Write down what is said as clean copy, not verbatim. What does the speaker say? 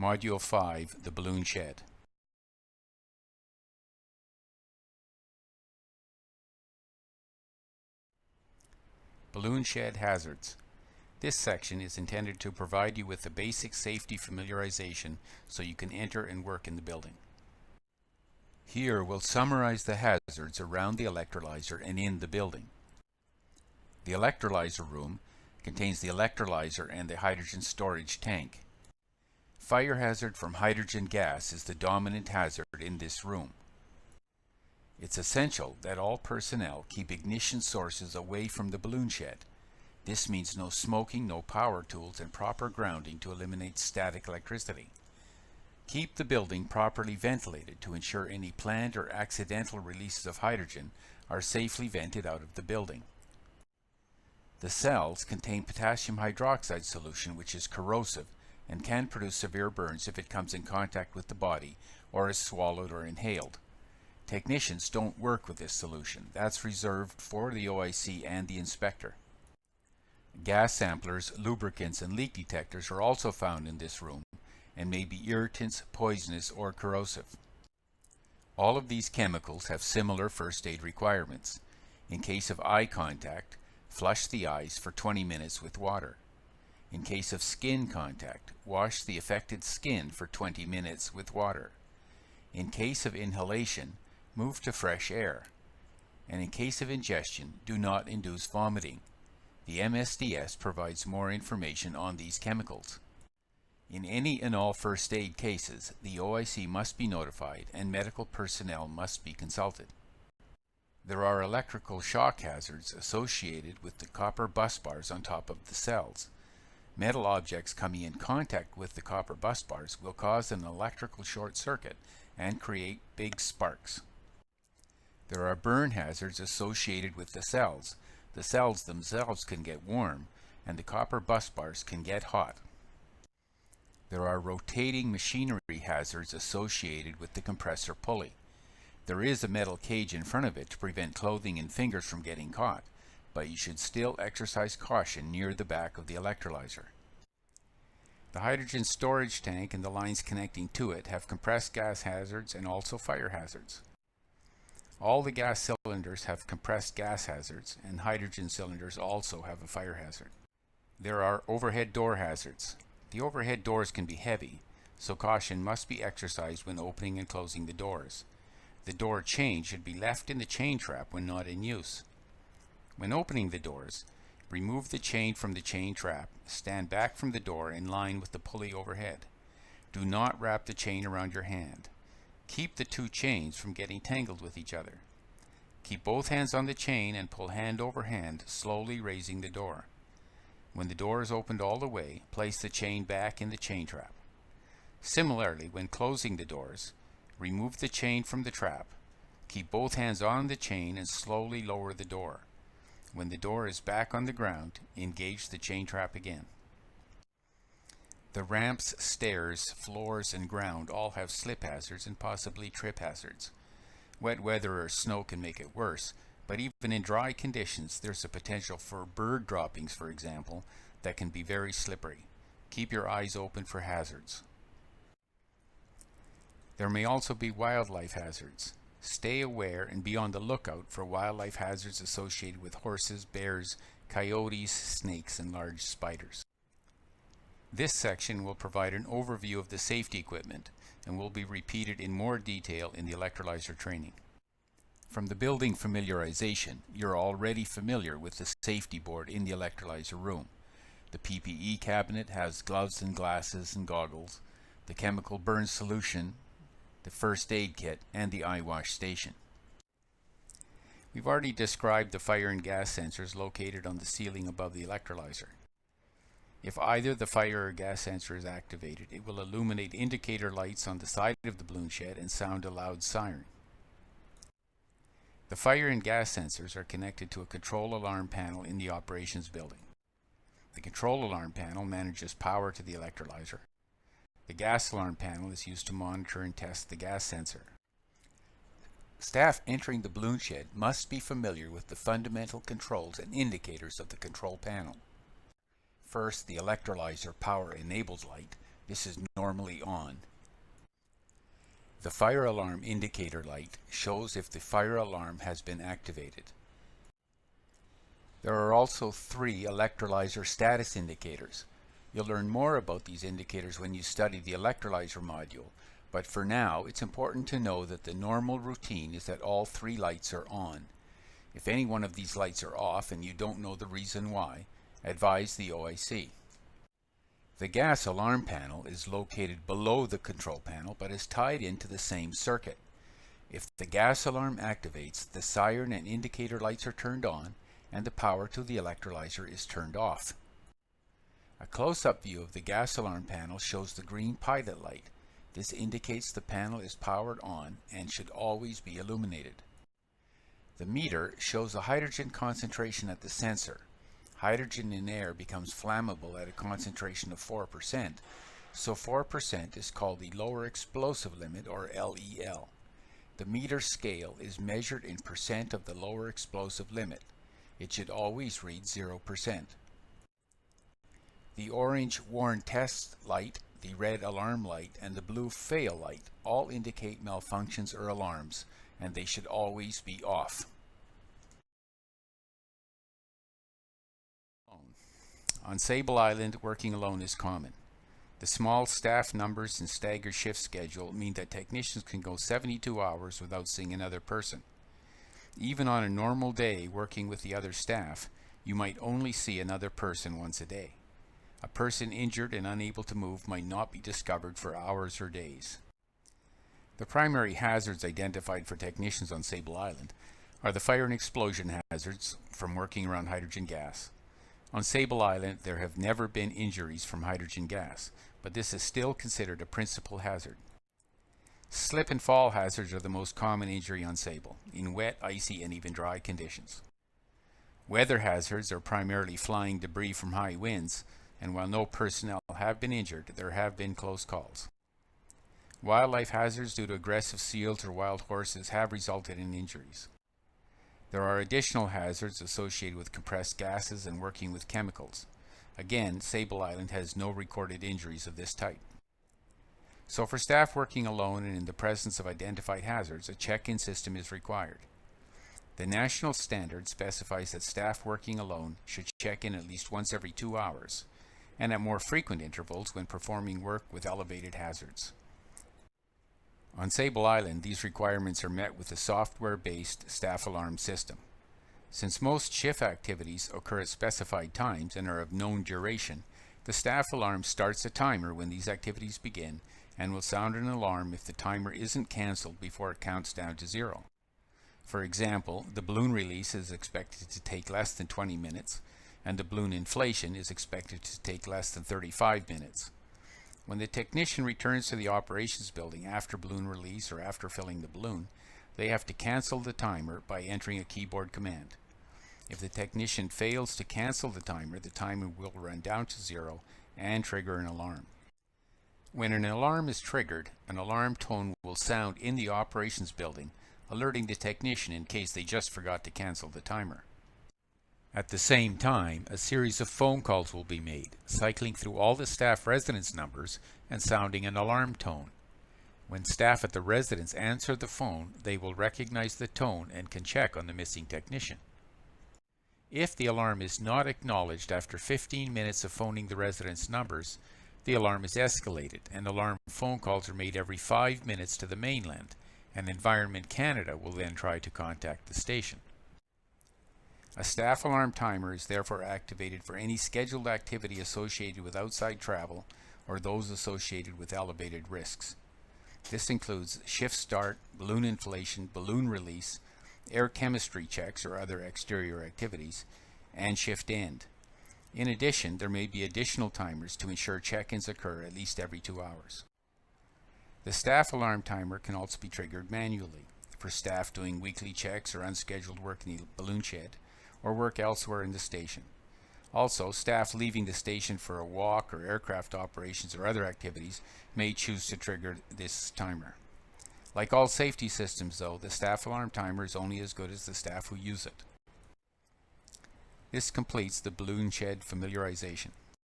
Module 5, the balloon shed. Balloon shed hazards. This section is intended to provide you with the basic safety familiarization so you can enter and work in the building. Here we'll summarize the hazards around the electrolyzer and in the building. The electrolyzer room contains the electrolyzer and the hydrogen storage tank. Fire hazard from hydrogen gas is the dominant hazard in this room. It's essential that all personnel keep ignition sources away from the balloon shed. This means no smoking, no power tools, and proper grounding to eliminate static electricity. Keep the building properly ventilated to ensure any planned or accidental releases of hydrogen are safely vented out of the building. The cells contain potassium hydroxide solution, which is corrosive and can produce severe burns if it comes in contact with the body or is swallowed or inhaled. Technicians don't work with this solution. That's reserved for the OIC and the inspector. Gas samplers, lubricants, and leak detectors are also found in this room and may be irritants, poisonous, or corrosive. All of these chemicals have similar first aid requirements. In case of eye contact, flush the eyes for 20 minutes with water. In case of skin contact, wash the affected skin for 20 minutes with water. In case of inhalation, move to fresh air. And in case of ingestion, do not induce vomiting. The MSDS provides more information on these chemicals. In any and all first aid cases, the OIC must be notified and medical personnel must be consulted. There are electrical shock hazards associated with the copper bus bars on top of the cells. Metal objects coming in contact with the copper bus bars will cause an electrical short circuit and create big sparks. There are burn hazards associated with the cells. The cells themselves can get warm and the copper bus bars can get hot. There are rotating machinery hazards associated with the compressor pulley. There is a metal cage in front of it to prevent clothing and fingers from getting caught, but you should still exercise caution near the back of the electrolyzer. The hydrogen storage tank and the lines connecting to it have compressed gas hazards and also fire hazards. All the gas cylinders have compressed gas hazards, and hydrogen cylinders also have a fire hazard. There are overhead door hazards. The overhead doors can be heavy, so caution must be exercised when opening and closing the doors. The door chain should be left in the chain trap when not in use. When opening the doors, remove the chain from the chain trap, stand back from the door in line with the pulley overhead. Do not wrap the chain around your hand. Keep the two chains from getting tangled with each other. Keep both hands on the chain and pull hand over hand, slowly raising the door. When the door is opened all the way, place the chain back in the chain trap. Similarly, when closing the doors, remove the chain from the trap. Keep both hands on the chain and slowly lower the door. When the door is back on the ground, engage the chain trap again. The ramps, stairs, floors, and ground all have slip hazards and possibly trip hazards. Wet weather or snow can make it worse, but even in dry conditions there's a potential for bird droppings, for example, that can be very slippery. Keep your eyes open for hazards. There may also be wildlife hazards. Stay aware and be on the lookout for wildlife hazards associated with horses, bears, coyotes, snakes, and large spiders. This section will provide an overview of the safety equipment and will be repeated in more detail in the electrolyzer training. From the building familiarization, you're already familiar with the safety board in the electrolyzer room. The PPE cabinet has gloves and glasses and goggles, the chemical burn solution, the first aid kit, and the eye wash station. We've already described the fire and gas sensors located on the ceiling above the electrolyzer. If either the fire or gas sensor is activated, it will illuminate indicator lights on the side of the balloon shed and sound a loud siren. The fire and gas sensors are connected to a control alarm panel in the operations building. The control alarm panel manages power to the electrolyzer. The gas alarm panel is used to monitor and test the gas sensor. Staff entering the balloon shed must be familiar with the fundamental controls and indicators of the control panel. First, the electrolyzer power enabled light This is normally on. The fire alarm indicator light shows if the fire alarm has been activated. There are also 3 electrolyzer status indicators. You'll learn more about these indicators when you study the electrolyzer module, but for now it's important to know that the normal routine is that all 3 lights are on. If any one of these lights are off and you don't know the reason why, advise the OIC. The gas alarm panel is located below the control panel but is tied into the same circuit. If the gas alarm activates, the siren and indicator lights are turned on and the power to the electrolyzer is turned off. A close-up view of the gas alarm panel shows the green pilot light. This indicates the panel is powered on and should always be illuminated. The meter shows the hydrogen concentration at the sensor. Hydrogen in air becomes flammable at a concentration of 4%, so 4% is called the lower explosive limit, or LEL. The meter scale is measured in percent of the lower explosive limit. It should always read 0%. The orange warn test light, the red alarm light, and the blue fail light all indicate malfunctions or alarms, and they should always be off. On Sable Island, working alone is common. The small staff numbers and staggered shift schedule mean that technicians can go 72 hours without seeing another person. Even on a normal day working with the other staff, you might only see another person once a day. A person injured and unable to move might not be discovered for hours or days. The primary hazards identified for technicians on Sable Island are the fire and explosion hazards from working around hydrogen gas. On Sable Island, there have never been injuries from hydrogen gas, but this is still considered a principal hazard. Slip and fall hazards are the most common injury on Sable, in wet, icy, and even dry conditions. Weather hazards are primarily flying debris from high winds, and while no personnel have been injured, there have been close calls. Wildlife hazards due to aggressive seals or wild horses have resulted in injuries. There are additional hazards associated with compressed gases and working with chemicals. Again, Sable Island has no recorded injuries of this type. So for staff working alone and in the presence of identified hazards, a check-in system is required. The national standard specifies that staff working alone should check in at least once every 2 hours, and at more frequent intervals when performing work with elevated hazards. On Sable Island, these requirements are met with a software-based staff alarm system. Since most shift activities occur at specified times and are of known duration, the staff alarm starts a timer when these activities begin and will sound an alarm if the timer isn't cancelled before it counts down to 0. For example, the balloon release is expected to take less than 20 minutes, and the balloon inflation is expected to take less than 35 minutes. When the technician returns to the operations building after balloon release or after filling the balloon, they have to cancel the timer by entering a keyboard command. If the technician fails to cancel the timer will run down to 0 and trigger an alarm. When an alarm is triggered, an alarm tone will sound in the operations building, alerting the technician in case they just forgot to cancel the timer. At the same time, a series of phone calls will be made, cycling through all the staff residence numbers and sounding an alarm tone. When staff at the residence answer the phone, they will recognize the tone and can check on the missing technician. If the alarm is not acknowledged after 15 minutes of phoning the residence numbers, the alarm is escalated and alarm phone calls are made every 5 minutes to the mainland, and Environment Canada will then try to contact the station. A staff alarm timer is therefore activated for any scheduled activity associated with outside travel or those associated with elevated risks. This includes shift start, balloon inflation, balloon release, air chemistry checks or other exterior activities, and shift end. In addition, there may be additional timers to ensure check-ins occur at least every 2 hours. The staff alarm timer can also be triggered manually for staff doing weekly checks or unscheduled work in the balloon shed, or work elsewhere in the station. Also, staff leaving the station for a walk or aircraft operations or other activities may choose to trigger this timer. Like all safety systems though, the staff alarm timer is only as good as the staff who use it. This completes the balloon shed familiarization.